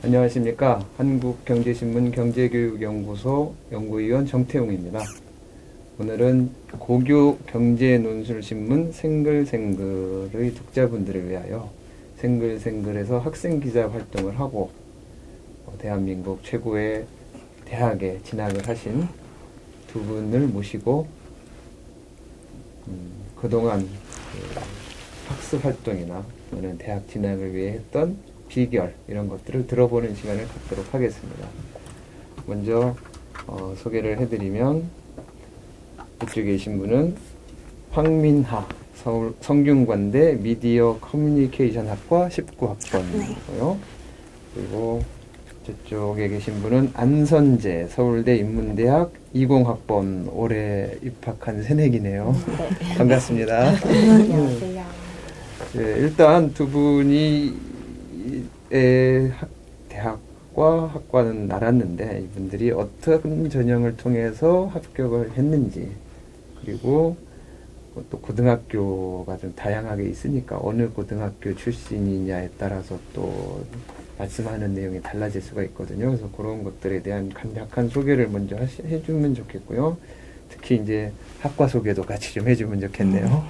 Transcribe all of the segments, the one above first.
안녕하십니까. 한국경제신문 경제교육연구소 연구위원 정태웅입니다. 오늘은 고교 경제논술신문 생글생글의 독자분들을 위하여 생글생글에서 학생기자 활동을 하고 대한민국 최고의 대학에 진학을 하신 두 분을 모시고 그동안 학습 활동이나 또는 대학 진학을 위해 했던 비결 이런 것들을 들어보는 시간을 갖도록 하겠습니다. 먼저 소개를 해드리면 이쪽에 계신 분은 황민하 서울 성균관대 미디어 커뮤니케이션 학과 19학번이고요. 그리고 저쪽에 계신 분은 안선재 서울대 인문대학 20학번 올해 입학한 새내기네요. 네. 반갑습니다. 안녕하세요. 네, 일단 두 분이 대학과 학과는 알았는데 이분들이 어떤 전형을 통해서 합격을 했는지, 그리고 또 고등학교가 좀 다양하게 있으니까 어느 고등학교 출신이냐에 따라서 또 말씀하는 내용이 달라질 수가 있거든요. 그래서 그런 것들에 대한 간략한 소개를 먼저 해주면 좋겠고요. 특히 이제 학과 소개도 같이 좀 해주면 좋겠네요.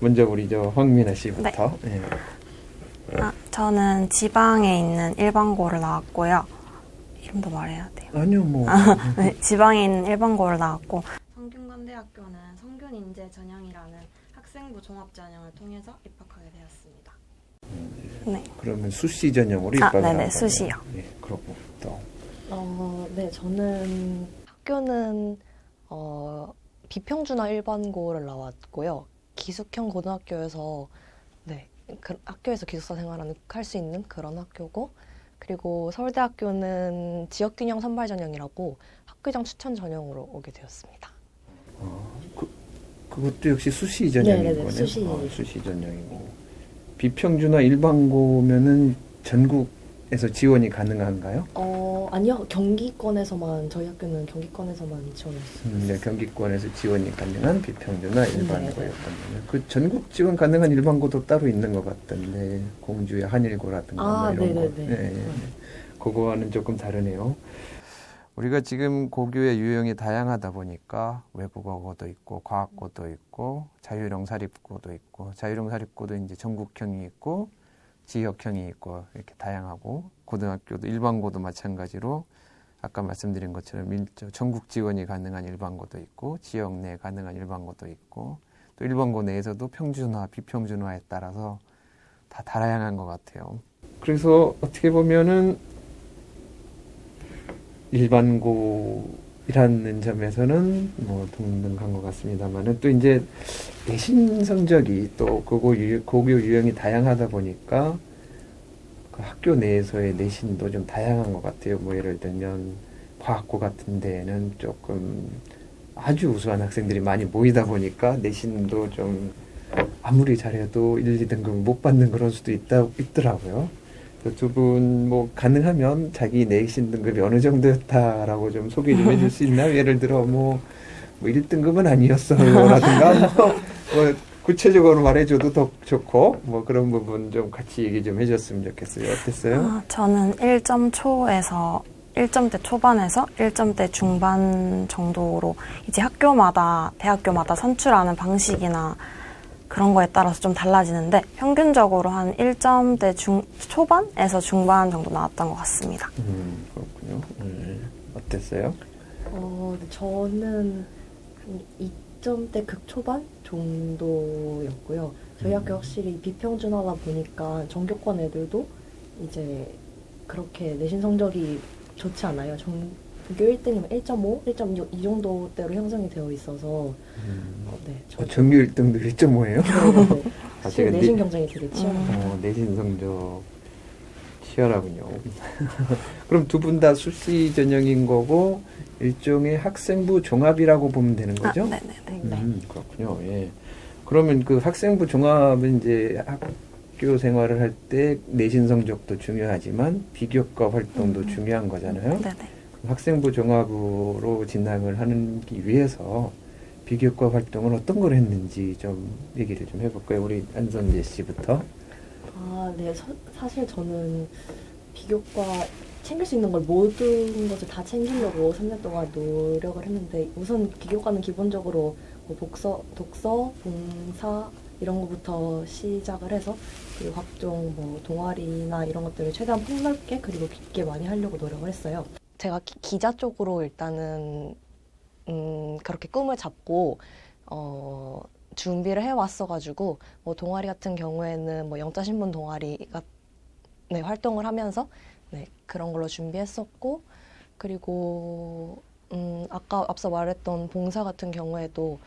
먼저 우리 황민아 씨부터. 네. 저는 지방에 있는 일반고를 나왔고요. 이름도 말해야 돼요. 아니요, 뭐. 네, 지방에 있는 일반고를 나왔고, 성균관대학교는 성균인재 전형이라는 학생부 종합 전형을 통해서 입학하게 되었습니다. 네. 그러면 수시 전형으로 입학을 한 네네, 거네요. 수시요. 네, 그렇고 또. 네, 저는 학교는 비평준화 일반고를 나왔고요. 기숙형 고등학교에서 학교에서 기숙사 생활을 할 수 있는 그런 학교고, 그리고 서울대학교는 지역균형 선발 전형이라고 학교장 추천 전형으로 오게 되었습니다. 그것도 역시 수시 전형인 네네네, 거네요. 수시 전형이고. 비평준화 일반고면은 전국에서 지원이 가능한가요? 아니요, 경기권에서만, 저희 학교는 경기권에서만 지원했어요. 네, 경기권에서 지원이 가능한 비평준화 일반고였거든요. 그 전국 지원 가능한 일반고도 따로 있는 것 같던데, 공주의 한일고라든가 뭐 이런 거. 네. 그거와는 조금 다르네요. 우리가 지금 고교의 유형이 다양하다 보니까 외국어고도 있고 과학고도 있고 자유형 사립고도 있고, 자유형 사립고도 이제 전국형이 있고 지역형이 있고 이렇게 다양하고, 고등학교도 일반고도 마찬가지로 아까 말씀드린 것처럼 전국 지원이 가능한 일반고도 있고 지역 내 가능한 일반고도 있고, 또 일반고 내에서도 평준화, 비평준화에 따라서 다 다양한 것 같아요. 그래서 어떻게 보면은 일반고라는 점에서는 뭐 동등한 것 같습니다만은, 또 이제 내신 성적이 또 고교 유형이 다양하다 보니까 그 학교 내에서의 내신도 좀 다양한 것 같아요. 뭐 예를 들면 과학고 같은 데는 조금 아주 우수한 학생들이 많이 모이다 보니까 내신도 좀 아무리 잘해도 1, 2등급 못 받는 그런 수도 있더라고요. 두 분 뭐 가능하면 자기 내신 등급이 어느 정도였다라고 좀 소개 좀 해줄 수 있나요? 예를 들어 뭐 1등급은 아니었어요라든가 뭐 구체적으로 말해줘도 더 좋고, 뭐 그런 부분 좀 같이 얘기 좀 해줬으면 좋겠어요. 어땠어요? 저는 1점대 초반에서 1점대 중반 정도로 이제 대학교마다 선출하는 방식이나 그런 거에 따라서 좀 달라지는데, 평균적으로 한 1점대 초반에서 중반 정도 나왔던 것 같습니다. 그렇군요. 어땠어요? 저는 한 2점대 극초반 정도였고요. 저희 학교 확실히 비평준화다 보니까 전교권 애들도 이제 그렇게 내신 성적이 좋지 않아요. 전교 1등이면 1.5, 1.6 이 정도대로 형성이 되어 있어서 전교 1등도 1.5예요? 네. 내신 경쟁이 되게 치열해요. 내신 성적 치열하군요. 그럼 두 분 다 수시 전형인 거고 일종의 학생부 종합이라고 보면 되는 거죠? 네네네. 그렇군요. 예. 그러면 그 학생부 종합은 이제 학교 생활을 할 때 내신 성적도 중요하지만 비교과 활동도 중요한 거잖아요. 네네. 학생부 종합으로 진학을 하기 위해서 비교과 활동을 어떤 걸 했는지 좀 얘기를 좀 해볼까요? 우리 안선재 씨부터. 네. 사실 저는 비교과 챙길 수 있는 걸 모든 것을 다 챙기려고 3년 동안 노력을 했는데 우선 비교과는 기본적으로 뭐 독서, 봉사 이런 것부터 시작을 해서 그리고 각종 뭐 동아리나 이런 것들을 최대한 폭넓게 그리고 깊게 많이 하려고 노력을 했어요. 제가 기자 쪽으로 일단은 그렇게 꿈을 잡고 준비를 해왔어가지고 뭐 동아리 같은 경우에는 뭐 영자신문 동아리가 네, 활동을 하면서 네, 그런 걸로 준비했었고 그리고 아까 앞서 말했던 봉사 같은 경우에도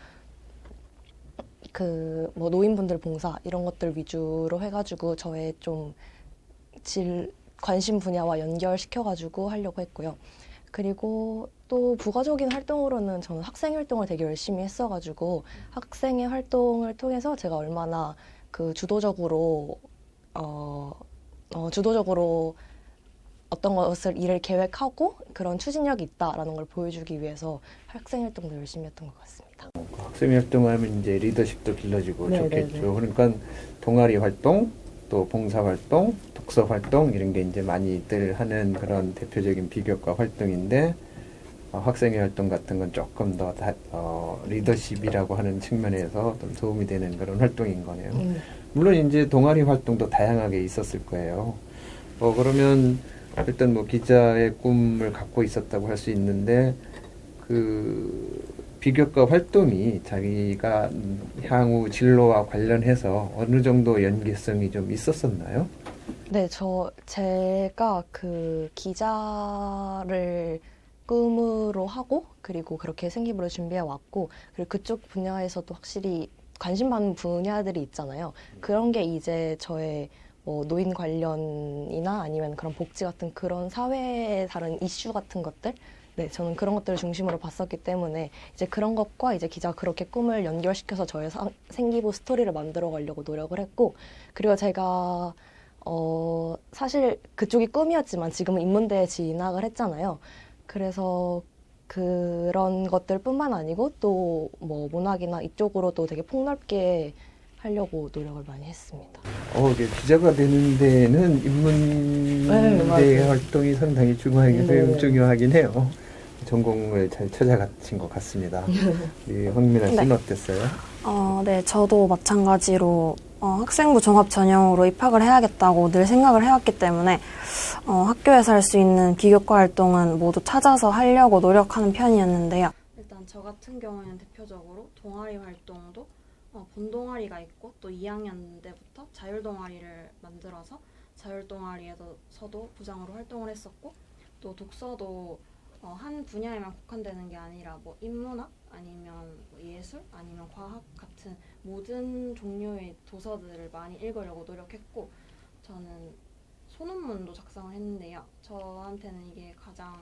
그 뭐 노인분들 봉사 이런 것들 위주로 해가지고 저의 좀 관심 분야와 연결시켜가지고 하려고 했고요. 그리고 또 부가적인 활동으로는 저는 학생 활동을 되게 열심히 했어가지고 학생의 활동을 통해서 제가 얼마나 그 주도적으로 어떤 것을 일을 계획하고 그런 추진력이 있다라는 걸 보여주기 위해서 학생 활동도 열심히 했던 것 같습니다. 학생 활동하면 이제 리더십도 길러지고 네, 좋겠죠. 네, 네. 그러니까 동아리 활동, 또 봉사 활동, 독서 활동 이런 게 이제 많이들 하는 그런 대표적인 비교과 활동인데 학생의 활동 같은 건 조금 더 리더십이라고 하는 측면에서 좀 도움이 되는 그런 활동인 거네요. 물론 이제 동아리 활동도 다양하게 있었을 거예요. 그러면 일단 뭐 기자의 꿈을 갖고 있었다고 할 수 있는데 그 비교과 활동이 자기가 향후 진로와 관련해서 어느 정도 연계성이 좀 있었었나요? 네, 제가 그 기자를 꿈으로 하고 그리고 그렇게 생기부를 준비해 왔고 그리고 그쪽 분야에서도 확실히 관심 받는 분야들이 있잖아요. 그런 게 이제 저의 뭐 노인 관련이나 아니면 그런 복지 같은 그런 사회의 다른 이슈 같은 것들 네, 저는 그런 것들을 중심으로 봤었기 때문에 이제 그런 것과 이제 기자가 그렇게 꿈을 연결시켜서 저의 생기부 스토리를 만들어 가려고 노력을 했고 그리고 제가 사실 그쪽이 꿈이었지만 지금은 인문대에 진학을 했잖아요. 그래서 그런 것들뿐만 아니고 또 뭐 문학이나 이쪽으로도 되게 폭넓게 하려고 노력을 많이 했습니다. 이게 기자가 되는 데는 네, 인문대 맞아요. 활동이 상당히 중요하긴 해요. 전공을 잘 찾아가신 것 같습니다. 우리 황민아 씨는 네. 어땠어요? 네, 저도 마찬가지로 학생부 종합 전형으로 입학을 해야겠다고 늘 생각을 해왔기 때문에 학교에서 할 수 있는 비교과 활동은 모두 찾아서 하려고 노력하는 편이었는데요. 일단 저 같은 경우에는 대표적으로 동아리 활동도 본동아리가 있고 또 2학년 때부터 자율동아리를 만들어서 자율동아리에서도 부장으로 활동을 했었고 또 독서도 한 분야에만 국한되는 게 아니라 뭐 인문학 아니면 뭐 예술 아니면 과학 같은 모든 종류의 도서들을 많이 읽으려고 노력했고 저는 소논문도 작성을 했는데요. 저한테는 이게 가장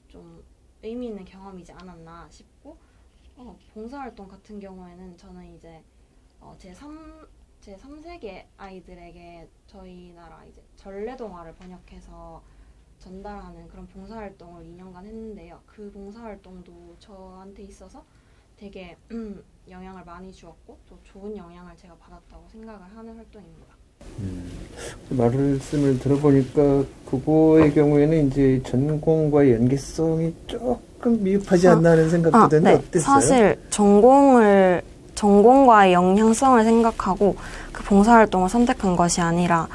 좀 의미 있는 경험이지 않았나 싶고 봉사활동 같은 경우에는 저는 이제 제 3세계 아이들에게 저희 나라 이제 전래동화를 번역해서 전달하는 그런 봉사활동을 2년간 했는데요. 그 봉사활동도 저한테 있어서 되게 영향을 많이 주었고 또 좋은 영향을 제가 받았다고 생각을 하는 활동입니다. 말씀을 들어보니까 그거의 경우에는 이제 전공과의 연계성이 조금 미흡하지 않나 하는 생각도 드는데 네. 어땠어요? 사실 전공과의 영향성을 생각하고 그 봉사활동을 선택한 것이 아니라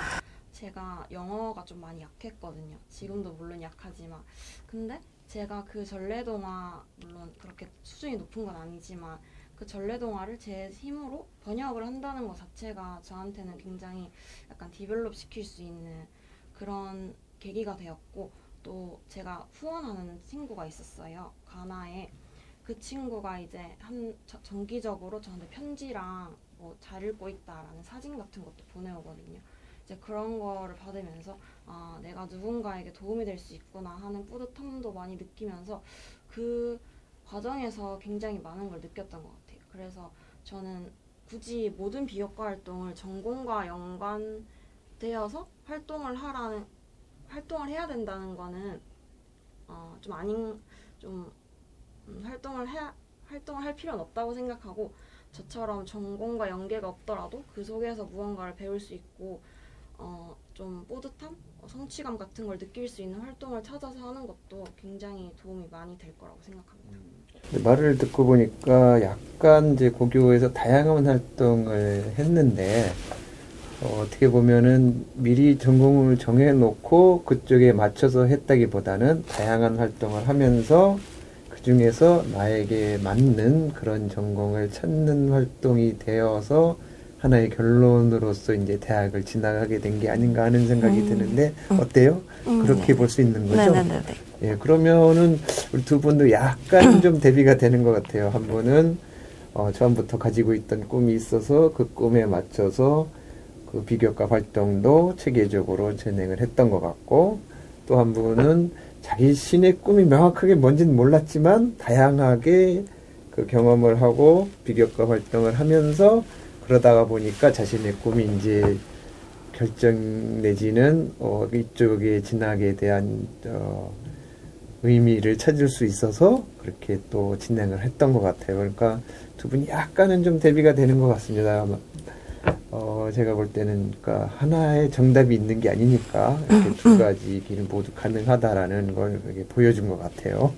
제가 영어가 좀 많이 약했거든요. 지금도 물론 약하지만 근데 제가 그 전래동화 물론 그렇게 수준이 높은 건 아니지만 그 전래동화를 제 힘으로 번역을 한다는 것 자체가 저한테는 굉장히 약간 디벨롭 시킬 수 있는 그런 계기가 되었고 또 제가 후원하는 친구가 있었어요. 가나에. 그 친구가 이제 정기적으로 저한테 편지랑 뭐 잘 읽고 있다라는 사진 같은 것도 보내오거든요. 이제 그런 거를 받으면서 내가 누군가에게 도움이 될 수 있구나 하는 뿌듯함도 많이 느끼면서 그 과정에서 굉장히 많은 걸 느꼈던 것 같아요. 그래서 저는 굳이 모든 비교과 활동을 전공과 연관되어서 활동을 해야 된다는 거는 좀 아닌 좀 활동을 할 필요는 없다고 생각하고, 저처럼 전공과 연계가 없더라도 그 속에서 무언가를 배울 수 있고 좀 뿌듯함, 성취감 같은 걸 느낄 수 있는 활동을 찾아서 하는 것도 굉장히 도움이 많이 될 거라고 생각합니다. 말을 듣고 보니까 약간 이제 고교에서 다양한 활동을 했는데 어떻게 보면은 미리 전공을 정해놓고 그쪽에 맞춰서 했다기보다는 다양한 활동을 하면서 그 중에서 나에게 맞는 그런 전공을 찾는 활동이 되어서 하나의 결론으로서 이제 대학을 진학하게 된 게 아닌가 하는 생각이 드는데 어때요? 그렇게 네. 볼 수 있는 거죠? 네네네. 예, 그러면은 우리 두 분도 약간 좀 대비가 되는 것 같아요. 한 분은 처음부터 가지고 있던 꿈이 있어서 그 꿈에 맞춰서 그 비교과 활동도 체계적으로 진행을 했던 것 같고, 또 한 분은 자기 신의 꿈이 명확하게 뭔지는 몰랐지만 다양하게 그 경험을 하고 비교과 활동을 하면서 그러다가 보니까 자신의 꿈이 이제 결정 내지는 이쪽에 진학에 대한 의미를 찾을 수 있어서 그렇게 또 진행을 했던 것 같아요. 그러니까 두 분이 약간은 좀 대비가 되는 것 같습니다. 제가 볼 때는 그러니까 하나의 정답이 있는 게 아니니까 이렇게 두 가지 길 모두 가능하다라는 걸 이렇게 보여준 것 같아요.